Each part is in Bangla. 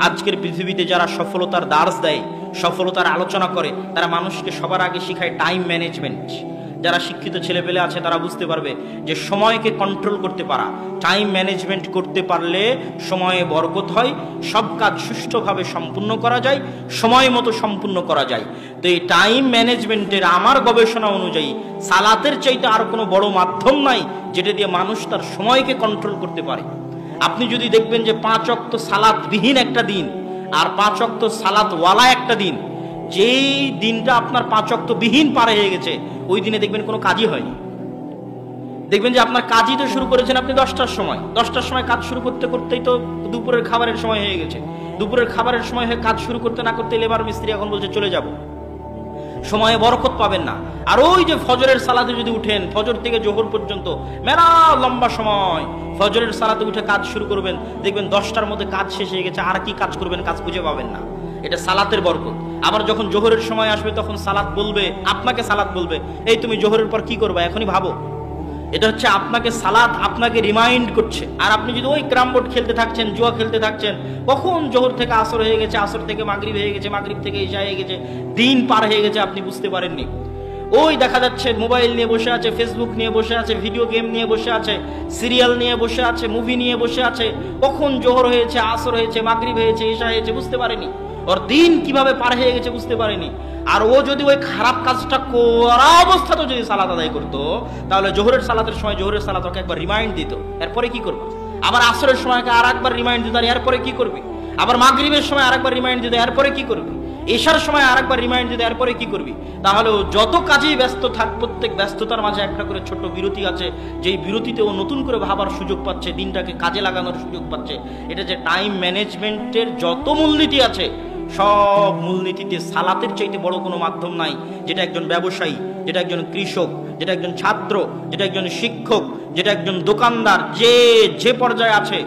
আজকের পৃথিবীতে যারা সফলতার দার্স দেয়, সফলতার আলোচনা করে, তারা মানুষকে সবার আগে শেখায় টাইম ম্যানেজমেন্ট। যারা শিক্ষিত ছেলেপেলে আছে তারা বুঝতে পারবে যে সময়কে কন্ট্রোল করতে পারা, টাইম ম্যানেজমেন্ট করতে পারলে সময়ে বরকত হয়, সব কাজ সুষ্ঠুভাবে সম্পূর্ণ করা যায়, সময় মতো সম্পূর্ণ করা যায়। তো এই টাইম ম্যানেজমেন্টের আমার গবেষণা অনুযায়ী সালাতের চাইতে আর কোনো বড় মাধ্যম নাই যেটা দিয়ে মানুষ তার সময়কে কন্ট্রোল করতে পারে। আপনি যদি দেখবেন যে 5 ওয়াক্ত সালাত বিহীন একটা দিন আর 5 ওয়াক্ত সালাত ওয়ালা একটা দিন, যেই দিনটা আপনার 5 ওয়াক্ত বিহীন পার হয়ে গেছে ওই দিনে দেখবেন কোনো কাজই হয়নি। দেখবেন যে আপনার কাজই তো শুরু করেছেন আপনি 10টার সময়, 10টার সময় কাজ শুরু করতে করতেই তো দুপুরের খাবারের সময় হয়ে গেছে। দুপুরের খাবারের সময় হয়ে কাজ শুরু করতে না করতে লেবার মিস্ত্রি এখন বলছে চলে যাব, সময়ে বরকত পাবেন না। আর ওই যে ফজরের সালাতে যদি উঠেন, ফজর থেকে জোহর পর্যন্ত মেলা লম্বা সময়, ফজরের সালাতে উঠে কাজ শুরু করবেন, দেখবেন 10টার মধ্যে কাজ শেষ হয়ে গেছে, আর কি কাজ করবেন, কাজ খুঁজে পাবেন না। এটা সালাতের বরকত। আবার যখন জোহরের সময় আসবে তখন সালাত বলবে, আপনাকে সালাত বলবে, এই তুমি জোহরের পর কি করবে এখনই ভাবো। এটা হচ্ছে আপনাকে সালাত আপনাকে রিমাইন্ড করছে। আর আপনি যদি ওই ক্যারাম বোর্ড খেলতে থাকছেন, জুয়া খেলতে থাকছেন, কখন জোহর থেকে আসর হয়ে গেছে, আসর থেকে মাগরিব হয়ে গেছে, মাগরিব থেকে ইশা হয়ে গেছে, দিন পার হয়ে গেছে, আপনি বুঝতে পারেননি। ওই দেখা যাচ্ছে মোবাইল নিয়ে বসে আছে, ফেসবুক নিয়ে বসে আছে, ভিডিও গেম নিয়ে বসে আছে, সিরিয়াল নিয়ে বসে আছে, মুভি নিয়ে বসে আছে, কখন জোহর হয়েছে, আসর হয়েছে, মাগরিব হয়েছে, ইশা হয়েছে, বুঝতে পারেনি। ওর দিন কিভাবে পার হয়ে গেছে বুঝতে পারেনি। আর ও যদি ওই খারাপ কাজটা করা অবস্থাতেও যদি সালাত আদায় করতো, তাহলে জোহরের সালাতের সময় জোহরের সালাত ওকে একবার রিমাইন্ড দিত, এরপরে কি করবে। আবার আসরের সময় আর একবার রিমাইন্ড দিত, এরপরে কি করবে। আবার মাগরিবের সময় আরেকবার রিমাইন্ড দিত, এরপরে কি করবে। এশার সময় আরেকবার রিমাইন্ড দিত, এরপরে কি করবি। তাহলে ও যত কাজেই ব্যস্ত থাক, প্রত্যেক ব্যস্ততার মাঝে একটা করে ছোট বিরতি আছে, যেই বিরতিতে ও নতুন করে ভাবার সুযোগ পাচ্ছে, দিনটাকে কাজে লাগানোর সুযোগ পাচ্ছে। এটা যে টাইম ম্যানেজমেন্টের যত মূলনীতি আছে, সব মূলনীতিতে সালাতের চাইতে বড় কোনো মাধ্যম নাই, যেটা একজন ব্যবসায়ী, যেটা একজন কৃষক, যেটা একজন ছাত্র, যেটা একজন শিক্ষক, যেটা একজন দোকানদার, যে পর্যায়ে আছে,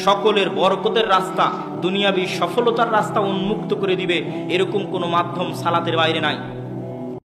সকলের বরকতের রাস্তা, দুনিয়াবী সফলতার রাস্তা উন্মুক্ত করে দিবে, এরকম কোনো মাধ্যম সালাতের বাইরে নাই।